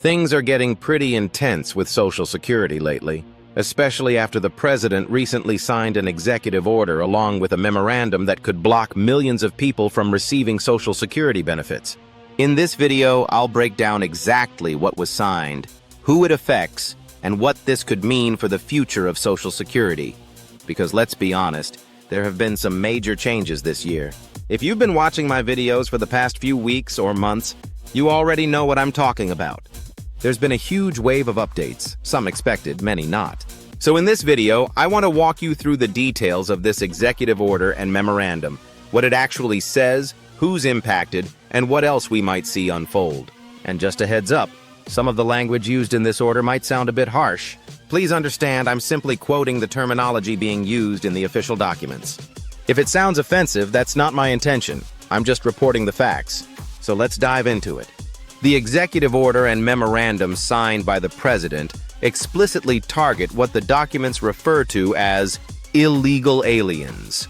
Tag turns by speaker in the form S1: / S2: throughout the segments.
S1: Things are getting pretty intense with Social Security lately, especially after the president recently signed an executive order along with a memorandum that could block millions of people from receiving Social Security benefits. In this video, I'll break down exactly what was signed, who it affects, and what this could mean for the future of Social Security. Because let's be honest, there have been some major changes this year. If you've been watching my videos for the past few weeks or months, you already know what I'm talking about. There's been a huge wave of updates, some expected, many not. So in this video, I want to walk you through the details of this executive order and memorandum, what it actually says, who's impacted, and what else we might see unfold. And just a heads up, some of the language used in this order might sound a bit harsh. Please understand I'm simply quoting the terminology being used in the official documents. If it sounds offensive, that's not my intention. I'm just reporting the facts. So let's dive into it. The executive order and memorandum signed by the president explicitly target what the documents refer to as illegal aliens,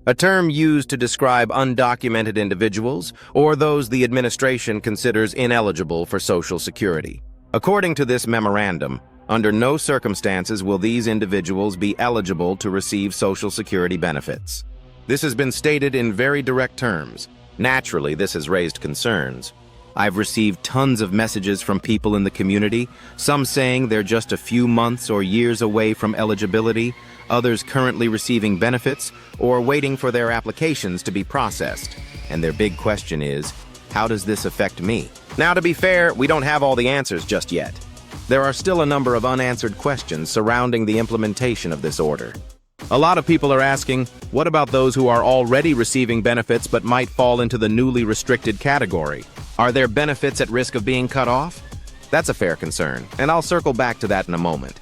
S1: a term used to describe undocumented individuals or those the administration considers ineligible for Social Security. According to this memorandum, under no circumstances will these individuals be eligible to receive Social Security benefits. This has been stated in very direct terms. Naturally, this has raised concerns. I've received tons of messages from people in the community, some saying they're just a few months or years away from eligibility, others currently receiving benefits, or waiting for their applications to be processed. And their big question is, how does this affect me? Now, to be fair, we don't have all the answers just yet. There are still a number of unanswered questions surrounding the implementation of this order. A lot of people are asking, what about those who are already receiving benefits but might fall into the newly restricted category? Are their benefits at risk of being cut off? That's a fair concern, and I'll circle back to that in a moment.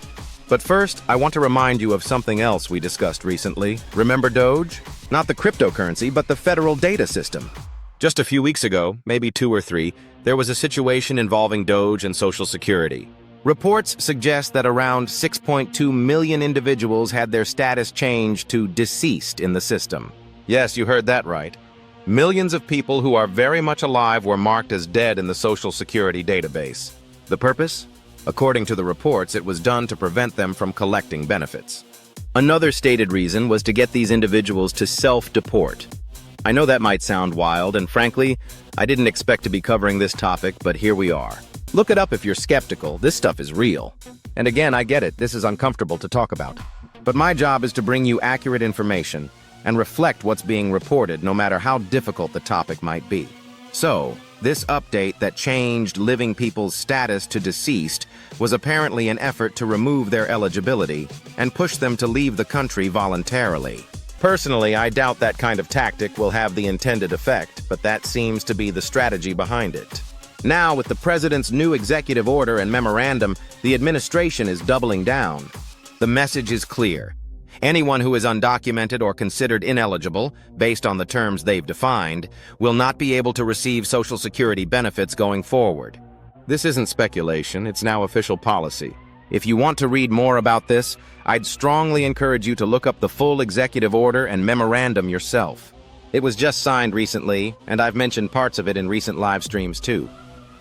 S1: But first, I want to remind you of something else we discussed recently. Remember Doge? Not the cryptocurrency, but the federal data system. Just a few weeks ago, maybe 2 or 3, there was a situation involving Doge and Social Security. Reports suggest that around 6.2 million individuals had their status changed to deceased in the system. Yes, you heard that right. Millions of people who are very much alive were marked as dead in the Social Security database. The purpose? According to the reports, it was done to prevent them from collecting benefits. Another stated reason was to get these individuals to self-deport. I know that might sound wild, and frankly, I didn't expect to be covering this topic, but here we are. Look it up if you're skeptical. This stuff is real. And again, I get it, this is uncomfortable to talk about. But my job is to bring you accurate information and reflect what's being reported, no matter how difficult the topic might be. So, this update that changed living people's status to deceased was apparently an effort to remove their eligibility and push them to leave the country voluntarily. Personally, I doubt that kind of tactic will have the intended effect, but that seems to be the strategy behind it. Now, with the president's new executive order and memorandum, the administration is doubling down. The message is clear. Anyone who is undocumented or considered ineligible, based on the terms they've defined, will not be able to receive Social Security benefits going forward. This isn't speculation, it's now official policy. If you want to read more about this, I'd strongly encourage you to look up the full executive order and memorandum yourself. It was just signed recently, and I've mentioned parts of it in recent live streams too.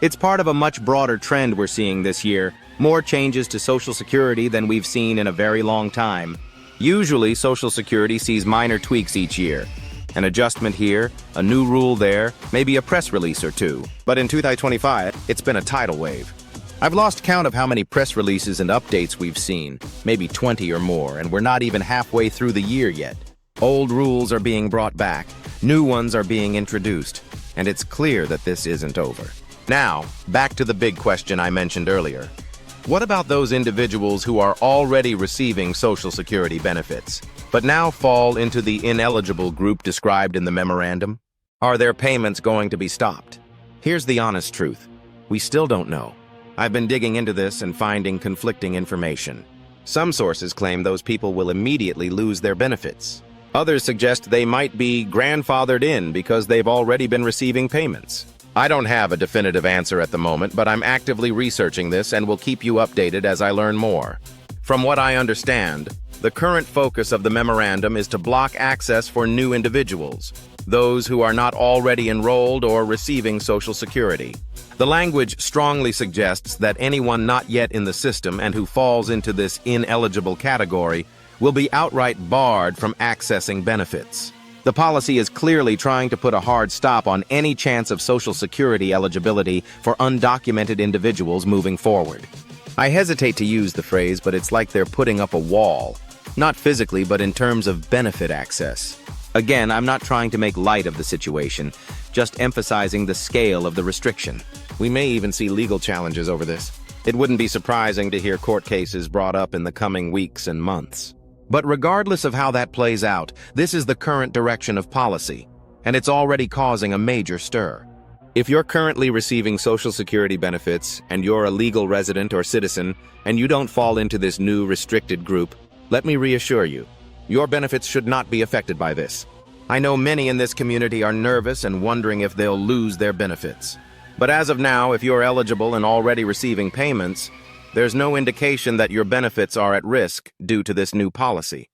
S1: It's part of a much broader trend we're seeing this year, more changes to Social Security than we've seen in a very long time. Usually, Social Security sees minor tweaks each year. An adjustment here, a new rule there, maybe a press release or two. But in 2025, it's been a tidal wave. I've lost count of how many press releases and updates we've seen, maybe 20 or more, and we're not even halfway through the year yet. Old rules are being brought back, new ones are being introduced, and it's clear that this isn't over. Now, back to the big question I mentioned earlier. What about those individuals who are already receiving Social Security benefits, but now fall into the ineligible group described in the memorandum? Are their payments going to be stopped? Here's the honest truth. We still don't know. I've been digging into this and finding conflicting information. Some sources claim those people will immediately lose their benefits. Others suggest they might be grandfathered in because they've already been receiving payments. I don't have a definitive answer at the moment, but I'm actively researching this and will keep you updated as I learn more. From what I understand, the current focus of the memorandum is to block access for new individuals, those who are not already enrolled or receiving Social Security. The language strongly suggests that anyone not yet in the system and who falls into this ineligible category will be outright barred from accessing benefits. The policy is clearly trying to put a hard stop on any chance of Social Security eligibility for undocumented individuals moving forward. I hesitate to use the phrase, but it's like they're putting up a wall. Not physically, but in terms of benefit access. Again, I'm not trying to make light of the situation, just emphasizing the scale of the restriction. We may even see legal challenges over this. It wouldn't be surprising to hear court cases brought up in the coming weeks and months. But regardless of how that plays out, this is the current direction of policy, and it's already causing a major stir. If you're currently receiving Social Security benefits and you're a legal resident or citizen and you don't fall into this new restricted group, let me reassure you, your benefits should not be affected by this. I know many in this community are nervous and wondering if they'll lose their benefits. But as of now, if you're eligible and already receiving payments, there's no indication that your benefits are at risk due to this new policy.